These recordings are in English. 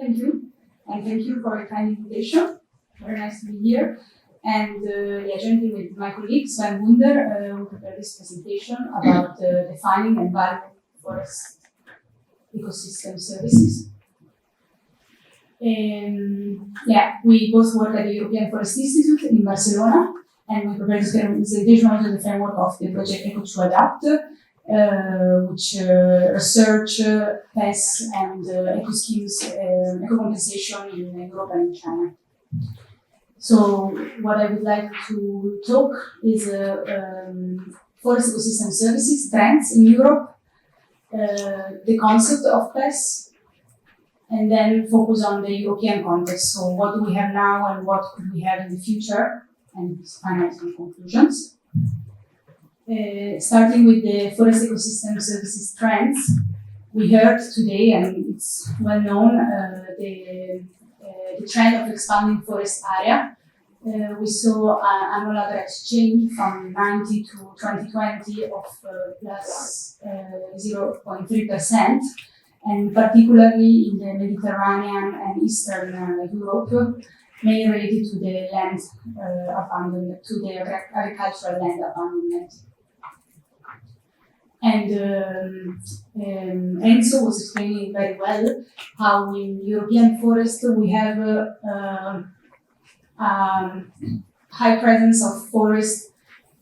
Thank you, and thank you for your kind invitation. Very nice to be here. And jointly with my colleague Sven Wunder, we prepared this presentation about defining and valuing forest ecosystem services. We both work at the European Forest Institute in Barcelona, and we prepared this presentation under the framework of the project Eco to Adapt, which research pests and eco schemes, eco compensation in Europe and in China. So what I would like to talk is forest ecosystem services, trends in Europe, the concept of pests, and then focus on the European context. So what do we have now and what could we have in the future, and final some conclusions. Starting with the forest ecosystem services trends, we heard today, and it's well known, the trend of expanding forest area. We saw annual average change from 90 to 2020 of plus 0.3%, and particularly in the Mediterranean and Eastern Europe, mainly related to the land abandonment, to the agricultural land abandonment. And Enzo was explaining very well how in European forest we have high presence of forest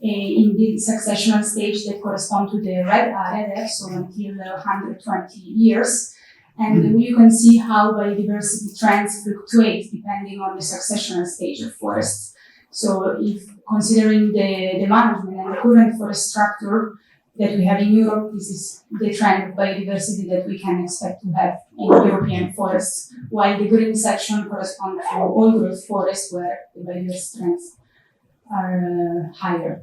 in the successional stage that correspond to the red area there, so until 120 years. And you can see how biodiversity trends fluctuate depending on the successional stage of forests. So if considering the management and the current forest structure that we have in Europe, this is the trend of biodiversity that we can expect to have in European forests, while the green section corresponds to old growth forests where the biodiversity trends are higher.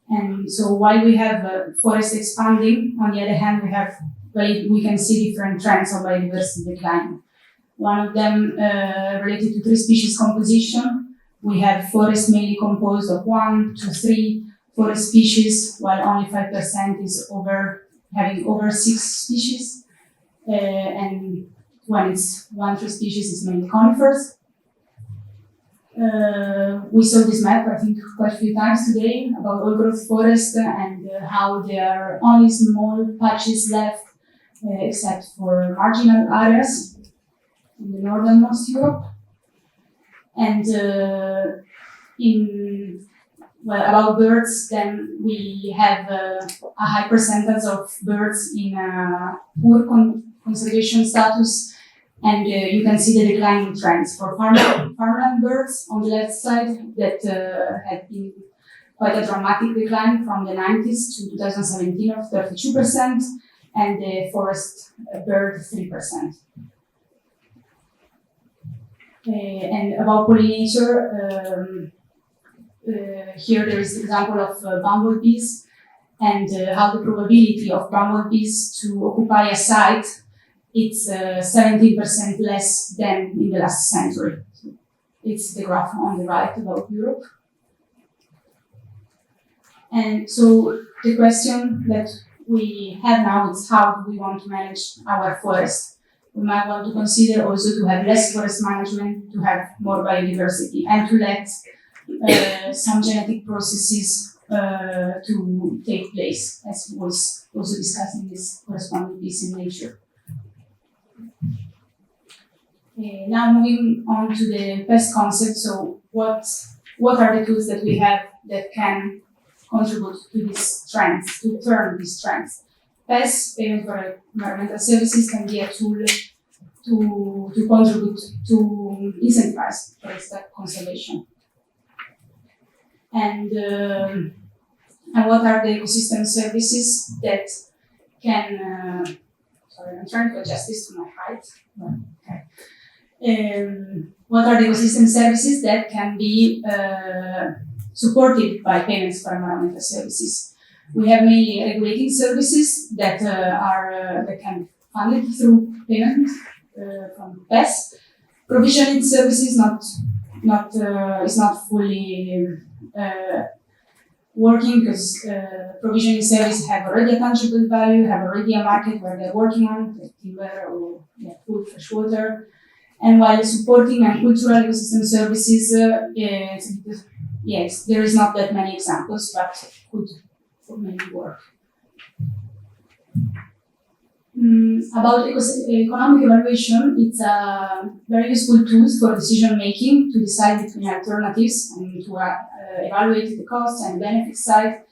And so while we have forest expanding, on the other hand, we can see different trends of biodiversity decline. One of them related to tree species composition. We have forests mainly composed of 1 to 3 forest species, while only 5% is having over 6 species. And when it's 1 tree species, it's mainly conifers. We saw this map, I think, quite a few times today about old growth forest and how there are only small patches left, except for marginal areas in the northernmost Europe. And about birds, then we have a high percentage of birds in poor conservation status, and you can see the declining trends for farmland birds on the left side that had been quite a dramatic decline from the 90s to 2017 of 32%, and the forest bird 3%. And about pollinator, here there is the example of bumblebees and how the probability of bumblebees to occupy a site, it's 17% less than in the last century. It's the graph on the right about Europe. And so the question that we have now is how do we want to manage our forest? We might want to consider also to have less forest management, to have more biodiversity, and to let some genetic processes to take place, as was also discussed in this corresponding piece in Nature. Now moving on to the pest concept. So what are the tools that we have that can contribute to these trends, to turn these trends? Pests, payment for environmental services, can be a tool to contribute to incentivize forest conservation. And what are the ecosystem services that can? Sorry, I'm trying to adjust this to my height. Okay. What are the ecosystem services that can be supported by payments for environmental services? We have mainly regulating services that can be funded through payment from PES. Provisioning services is not fully working because provisioning services have already a tangible value, have already a market where they're working on, like timber or food, fresh water. And while supporting and cultural ecosystem services, yes, there is not that many examples, but could maybe work. About economic evaluation, it's a very useful tool for decision making to decide between alternatives and to evaluate the costs and benefit side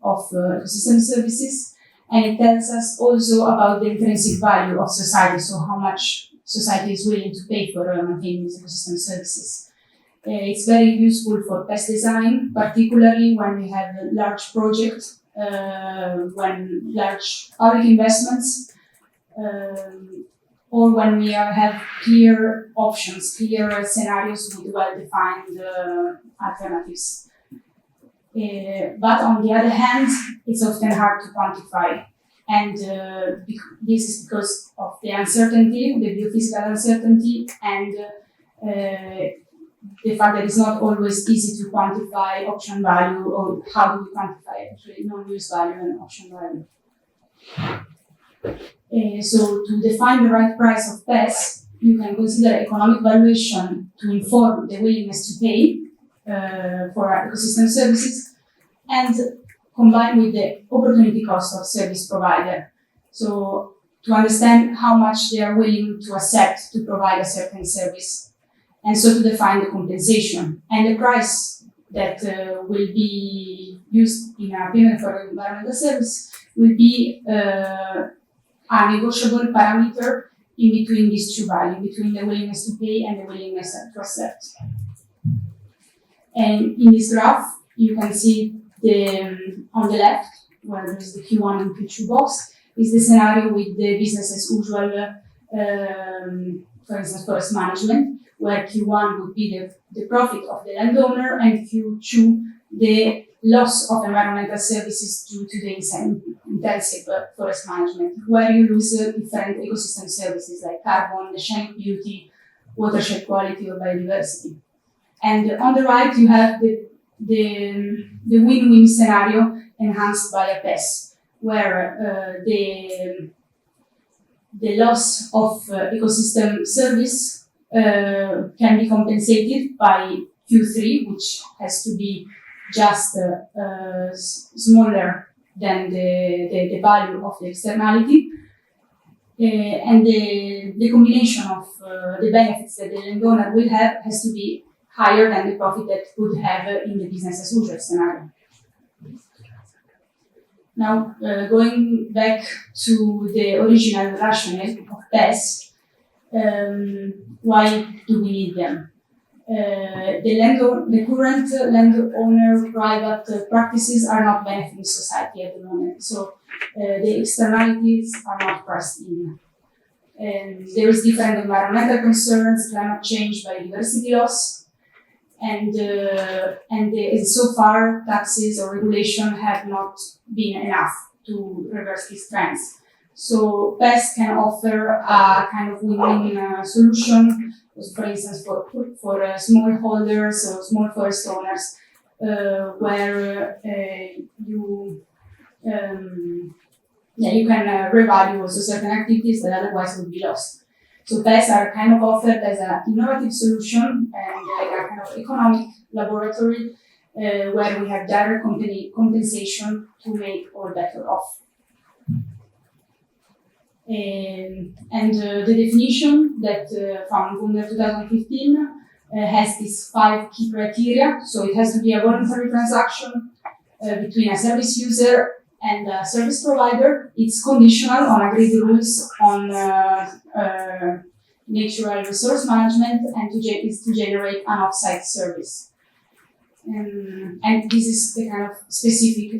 of ecosystem services. And it tells us also about the intrinsic value of society, so how much society is willing to pay for maintaining these ecosystem services. It's very useful for pest design, particularly when we have large projects, when large public investments, or when we have clear options, clear scenarios with well-defined alternatives. But on the other hand, it's often hard to quantify. And this is because of the uncertainty, the geophysical uncertainty, and the fact that it's not always easy to quantify option value, or how do we quantify actually non-use value and option value. So to define the right price of pests, you can consider economic valuation to inform the willingness to pay for ecosystem services, and combine with the opportunity cost of service provider. So to understand how much they are willing to accept to provide a certain service, and so to define the compensation. And the price that will be used in a payment for environmental service will be a negotiable parameter in between these two values, between the willingness to pay and the willingness to accept. And in this graph, you can see on the left, where there is the Q1 and Q2 box, is the scenario with the business as usual, for instance, forest management, where Q1 would be the profit of the landowner, and Q2 the loss of environmental services due to the intensive forest management, where you lose different ecosystem services like carbon, the scenic beauty, watershed quality, or biodiversity. And on the right, you have the win-win scenario enhanced by a pest, where the loss of ecosystem service can be compensated by Q3, which has to be just smaller than the value of the externality, and the combination of the benefits that the landowner will have has to be higher than the profit that would have in the business as usual scenario. Now, going back to the original rationale of PES, why do we need them? The current landowner private practices are not benefiting society at the moment, so the externalities are not priced in. There is different environmental concerns, climate change, biodiversity loss, and so far taxes or regulation have not been enough to reverse these trends. So PES can offer a kind of win-win solution, for instance, for smallholders or small forest owners, where you can revalue also certain activities that otherwise would be lost. So PES are kind of offered as an innovative solution and a kind of economic laboratory where we have direct compensation to make all better off. And the definition that from Wunder 2015 has these 5 key criteria. So it has to be a voluntary transaction between a service user and a service provider. It's conditional on agreed rules on natural resource management and is to generate an off-site service. And this is the kind of specific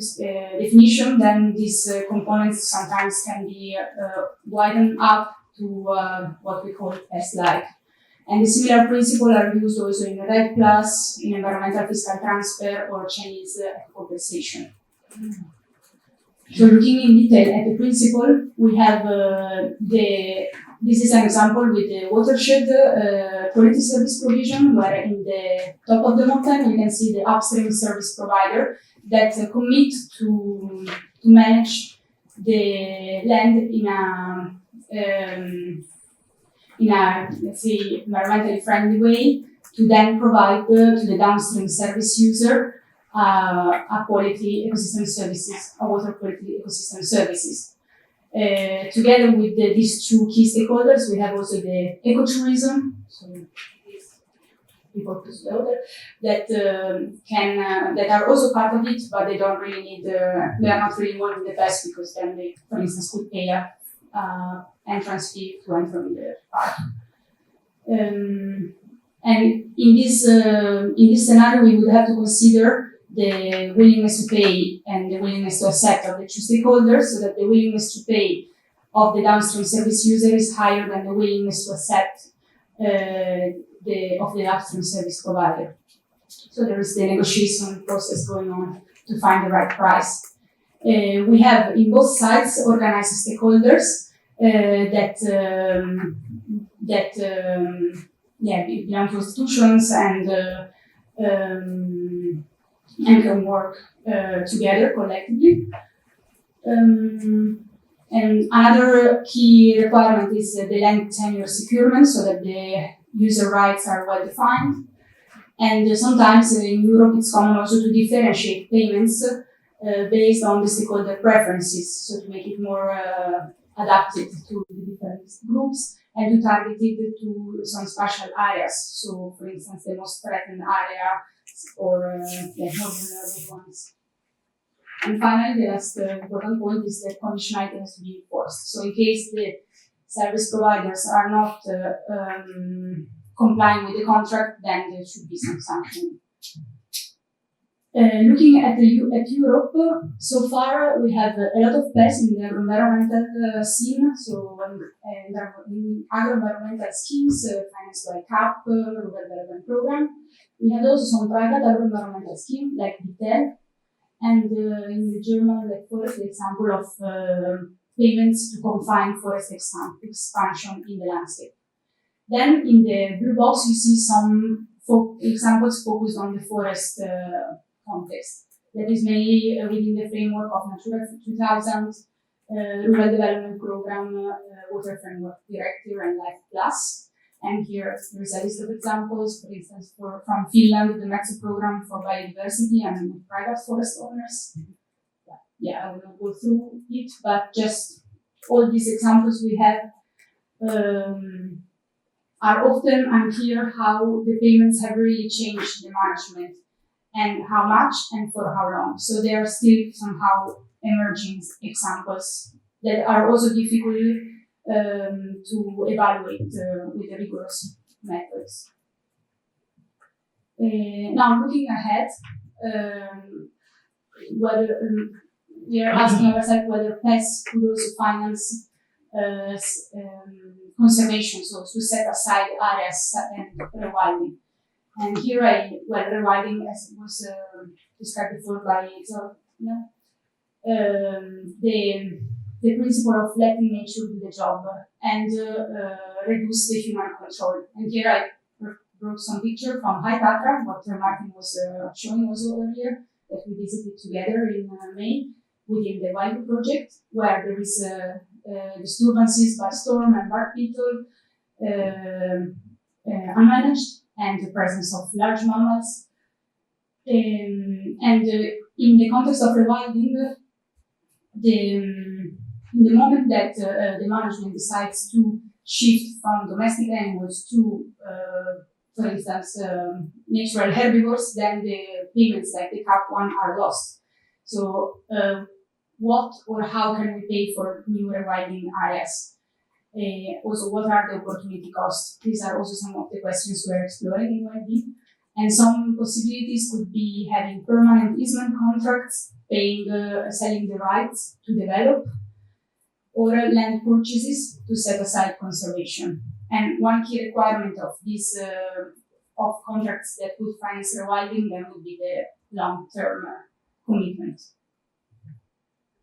definition. Then these components sometimes can be widened up to what we call PES-like. And the similar principles are used also in RED+, in environmental fiscal transfer, or Chinese compensation. So looking in detail at the principle, we have this is an example with the watershed quality service provision, where in the top of the mountain you can see the upstream service provider that commit to manage the land in a, let's say, environmentally friendly way to then provide to the downstream service user a quality ecosystem services, a water quality ecosystem services. Together with these two key stakeholders, we have also the ecotourism, so these people that that are also part of it, but they don't really need they are not really involved in the best because then they, for instance, could pay a entrance fee to enter in the park. And in this scenario, we would have to consider the willingness to pay and the willingness to accept of the two stakeholders, so that the willingness to pay of the downstream service user is higher than the willingness to accept of the upstream service provider. So there is the negotiation process going on to find the right price. We have in both sides organized stakeholders that belong to institutions and can work together collectively. And another key requirement is the land tenure securement, so that the user rights are well defined. And sometimes in Europe it's common also to differentiate payments based on the stakeholder preferences, so to make it more adapted to the different groups and to target it to some special areas. So, for instance, the most threatened area or more vulnerable ones. And finally, the last important point is that conditionality has to be enforced. So, in case the service providers are not complying with the contract, then there should be some sanction. Looking at Europe, so far we have a lot of PES in the environmental scene, so in agro-environmental schemes financed by CAP, Rural Development Program. We have also some private agro-environmental schemes like BITEL, and in the German, like forest, the example of payments to confine forest expansion in the landscape. Then in the blue box, you see some examples focused on the forest context. That is mainly within the framework of Natura 2000, Rural Development Program, Water Framework Directive, and Life Plus. And here there is a list of examples, for instance, from Finland, the MEXO program for biodiversity and private forest owners. Yeah, I will not go through it, but just all these examples we have are often unclear how the payments have really changed the management and how much and for how long. So they are still somehow emerging examples that are also difficult to evaluate with the rigorous methods. Now looking ahead, whether we are asking ourselves whether PES could also finance conservation, so to set aside areas and rewilding. And here rewilding, as was described before by Zorna, the principle of letting nature do the job and reduce the human control. And here I brought some picture from High Tatra, what Martin was showing also earlier, that we visited together in May within the Wild project, where there is disturbances by storm and bark beetle unmanaged, and the presence of large mammals. And in the context of rewilding, in the moment that the management decides to shift from domestic animals to, for instance, natural herbivores, then the payments like the CAP one are lost. So what or how can we pay for new rewilding areas? Also, what are the opportunity costs? These are also some of the questions we're exploring in YD. And some possibilities could be having permanent easement contracts, paying, selling the rights to develop, or land purchases to set aside conservation. And one key requirement of these of contracts that would finance rewilding then would be the long-term commitment.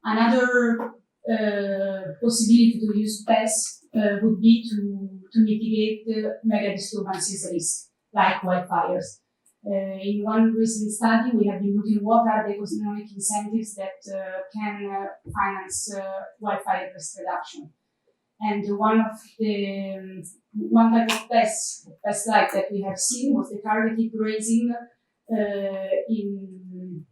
Another possibility to use PES would be to mitigate the mega disturbances risk, like wildfires. In one recent study, we have been looking what are the economic incentives that can finance wildfire risk reduction. And one of the one type of pest like that we have seen was the targeted grazing in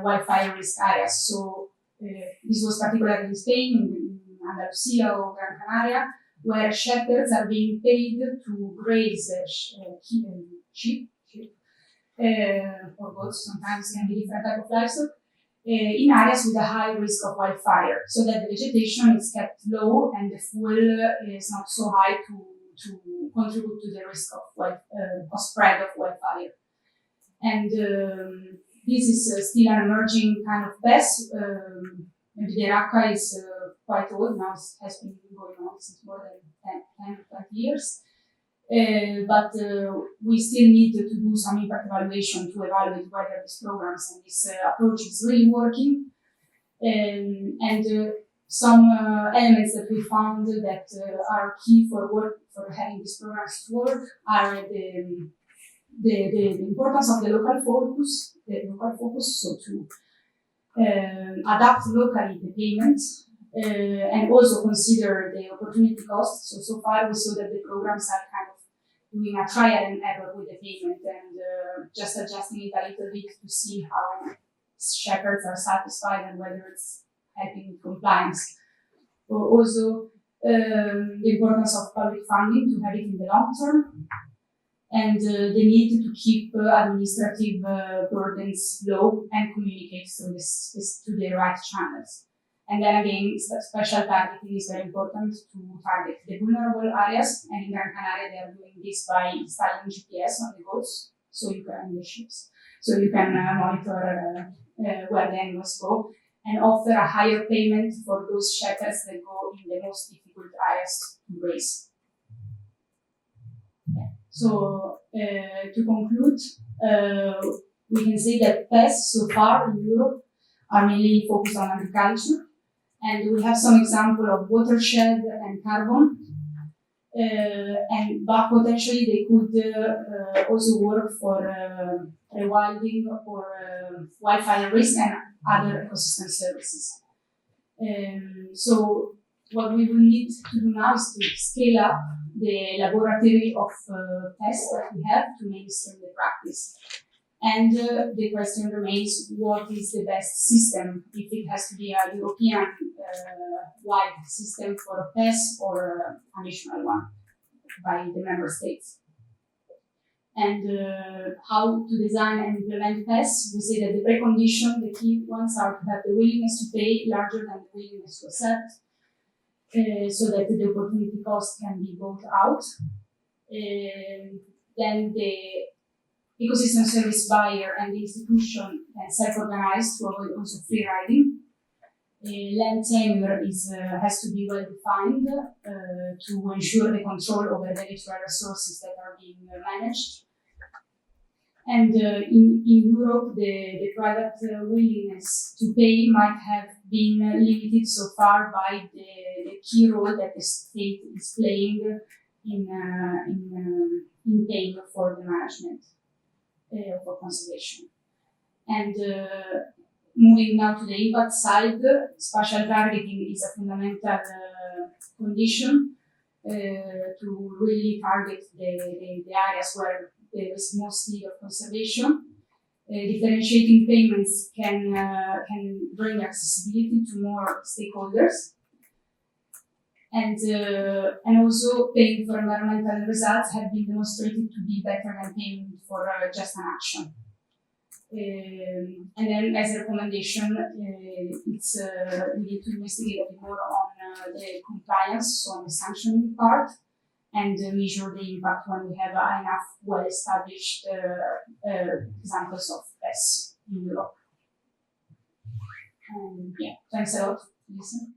wildfire risk areas. So this was particularly in Spain, in Andalusia or Gran Canaria, where shepherds are being paid to graze sheep or goats, sometimes can be different type of livestock, in areas with a high risk of wildfire, so that the vegetation is kept low and the fuel is not so high to contribute to the risk of spread of wildfire. And this is still an emerging kind of pest. Maybe the racca is quite old now, it has been going on since more than 10 or 20 years. But we still need to do some impact evaluation to evaluate whether these programs and this approach is really working. And some elements that we found that are key for having these programs to work are the importance of the local focus, so to adapt locally the payments. And also consider the opportunity cost. So far we saw that the programs are kind of doing a trial and error with the payment and just adjusting it a little bit to see how shepherds are satisfied and whether it's helping with compliance. Also, the importance of public funding to have it in the long term, and the need to keep administrative burdens low and communicate through this to the right channels. And then again, special targeting is very important to target the vulnerable areas. And in Gran Canaria, they are doing this by installing GPS on the goats, so you can the ships, so you can monitor where the animals go, and offer a higher payment for those shepherds that go in the most difficult areas to graze. So to conclude, we can say that pests so far in Europe are mainly focused on agriculture. And we have some example of watershed and carbon, but potentially they could also work for rewilding or wildfire risk and other ecosystem services. So what we will need to do now is to scale up the laboratory of tests that we have to mainstream the practice. And the question remains, what is the best system? If it has to be a European wide system for a PES or a national one by the member states. And how to design and implement PES, we say that the precondition, the key ones are to have the willingness to pay larger than the willingness to accept, so that the opportunity cost can be bought out. Then the ecosystem service buyer and the institution can self-organize to avoid also free riding. Land tenure has to be well defined to ensure the control over the natural resources that are being managed. And in Europe, the private willingness to pay might have been limited so far by the key role that the state is playing in paying for the management. For conservation. And moving now to the impact side, spatial targeting is a fundamental condition to really target the areas where there is most need of conservation. Differentiating payments can bring accessibility to more stakeholders. And also paying for environmental results have been demonstrated to be better than paying for just an action. And then as a recommendation, it's we need to investigate a bit more on the compliance, so on the sanctioning part, and measure the impact when we have enough well-established examples of PES in Europe. Yeah, thanks a lot. Listen.